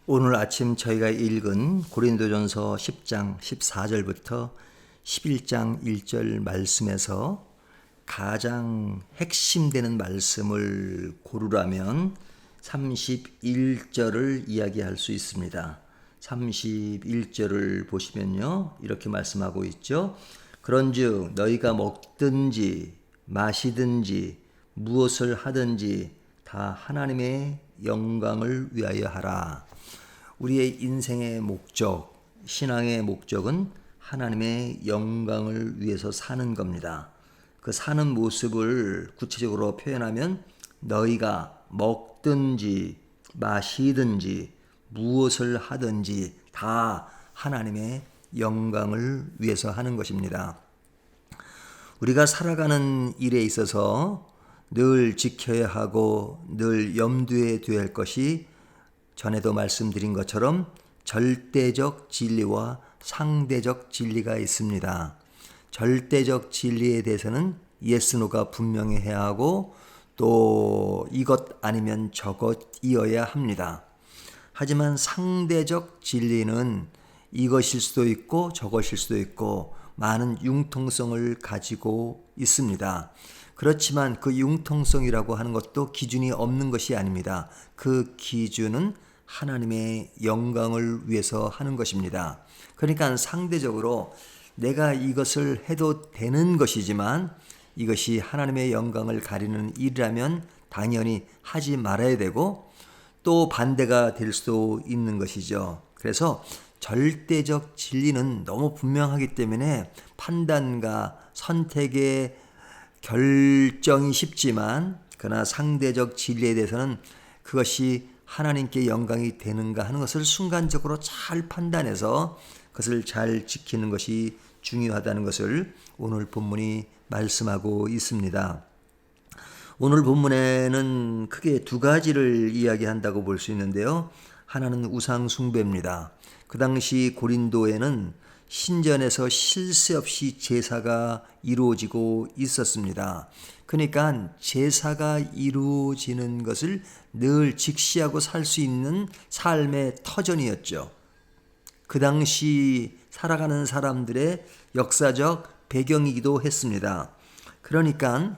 오늘 아침 저희가 읽은 고린도전서 10장 14절부터 11장 1절 말씀에서 가장 핵심되는 말씀을 고르라면 31절을 이야기할 수 있습니다. 31절을 보시면요, 이렇게 말씀하고 있죠. 그런즉 너희가 먹든지 마시든지 무엇을 하든지 다 하나님의 영광을 위하여 하라. 우리의 인생의 목적, 신앙의 목적은 하나님의 영광을 위해서 사는 겁니다. 그 사는 모습을 구체적으로 표현하면 너희가 먹든지 마시든지 무엇을 하든지 다 하나님의 영광을 위해서 하는 것입니다. 우리가 살아가는 일에 있어서 늘 지켜야 하고 늘 염두에 두어야 할 것이 전에도 말씀드린 것처럼 절대적 진리와 상대적 진리가 있습니다. 절대적 진리에 대해서는 yes, no가 분명히 해야 하고 또 이것 아니면 저것이어야 합니다. 하지만 상대적 진리는 이것일 수도 있고 저것일 수도 있고 많은 융통성을 가지고 있습니다. 그렇지만 그 융통성이라고 하는 것도 기준이 없는 것이 아닙니다. 그 기준은 하나님의 영광을 위해서 하는 것입니다. 그러니까 상대적으로 내가 이것을 해도 되는 것이지만 이것이 하나님의 영광을 가리는 일이라면 당연히 하지 말아야 되고 또 반대가 될 수도 있는 것이죠. 그래서 절대적 진리는 너무 분명하기 때문에 판단과 선택의 결정이 쉽지만 그러나 상대적 진리에 대해서는 그것이 하나님께 영광이 되는가 하는 것을 순간적으로 잘 판단해서 그것을 잘 지키는 것이 중요하다는 것을 오늘 본문이 말씀하고 있습니다. 오늘 본문에는 크게 두 가지를 이야기한다고 볼 수 있는데요. 하나는 우상 숭배입니다. 그 당시 고린도에는 신전에서 쉴 새 없이 제사가 이루어지고 있었습니다. 그러니까 제사가 이루어지는 것을 늘 직시하고 살 수 있는 삶의 터전이었죠. 그 당시 살아가는 사람들의 역사적 배경이기도 했습니다. 그러니까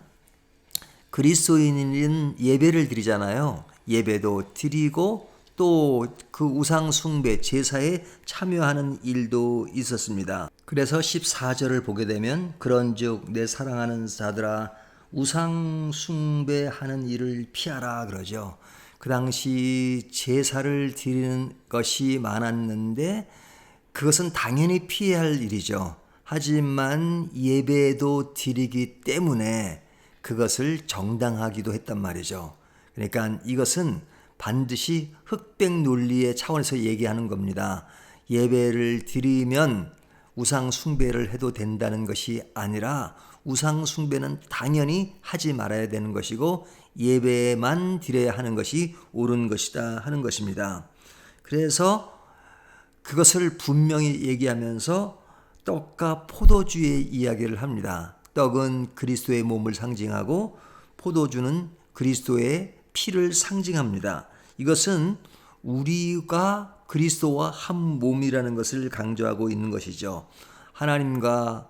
그리스도인은 예배를 드리잖아요. 예배도 드리고 또 그 우상 숭배 제사에 참여하는 일도 있었습니다. 그래서 14절을 보게 되면 그런즉 내 사랑하는 자들아 우상 숭배하는 일을 피하라 그러죠. 그 당시 제사를 드리는 것이 많았는데 그것은 당연히 피해야 할 일이죠. 하지만 예배도 드리기 때문에 그것을 정당하기도 했단 말이죠. 그러니까 이것은 반드시 흑백 논리의 차원에서 얘기하는 겁니다. 예배를 드리면 우상 숭배를 해도 된다는 것이 아니라 우상 숭배는 당연히 하지 말아야 되는 것이고 예배만 드려야 하는 것이 옳은 것이다 하는 것입니다. 그래서 그것을 분명히 얘기하면서 떡과 포도주의 이야기를 합니다. 떡은 그리스도의 몸을 상징하고 포도주는 그리스도의 피를 상징합니다. 이것은 우리가 그리스도와 한 몸이라는 것을 강조하고 있는 것이죠. 하나님과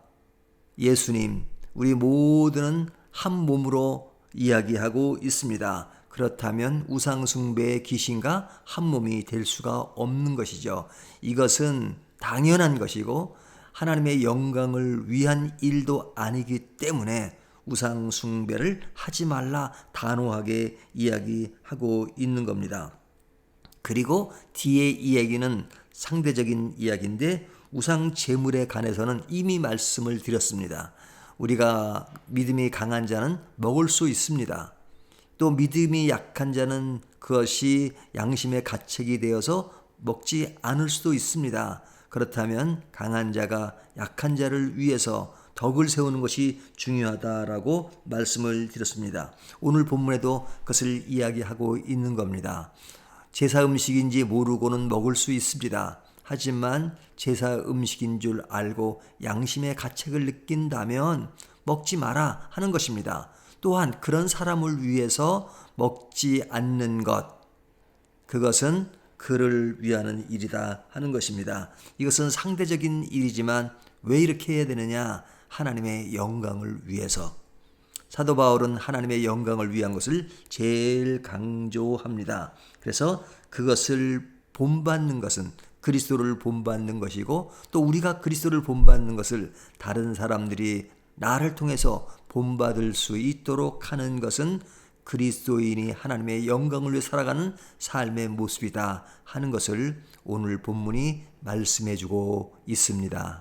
예수님, 우리 모두는 한 몸으로 이야기하고 있습니다. 그렇다면 우상숭배의 귀신과 한 몸이 될 수가 없는 것이죠. 이것은 당연한 것이고 하나님의 영광을 위한 일도 아니기 때문에 우상 숭배를 하지 말라 단호하게 이야기하고 있는 겁니다. 그리고 뒤에 이야기는 상대적인 이야기인데 우상 제물에 관해서는 이미 말씀을 드렸습니다. 우리가 믿음이 강한 자는 먹을 수 있습니다. 또 믿음이 약한 자는 그것이 양심의 가책이 되어서 먹지 않을 수도 있습니다. 그렇다면 강한 자가 약한 자를 위해서 덕을 세우는 것이 중요하다라고 말씀을 드렸습니다. 오늘 본문에도 그것을 이야기하고 있는 겁니다. 제사 음식인지 모르고는 먹을 수 있습니다. 하지만 제사 음식인 줄 알고 양심의 가책을 느낀다면 먹지 마라 하는 것입니다. 또한 그런 사람을 위해서 먹지 않는 것, 그것은 그를 위하는 일이다 하는 것입니다. 이것은 상대적인 일이지만 왜 이렇게 해야 되느냐? 하나님의 영광을 위해서. 사도 바울은 하나님의 영광을 위한 것을 제일 강조합니다. 그래서 그것을 본받는 것은 그리스도를 본받는 것이고, 또 우리가 그리스도를 본받는 것을 다른 사람들이 나를 통해서 본받을 수 있도록 하는 것은 그리스도인이 하나님의 영광을 위해 살아가는 삶의 모습이다 하는 것을 오늘 본문이 말씀해 주고 있습니다.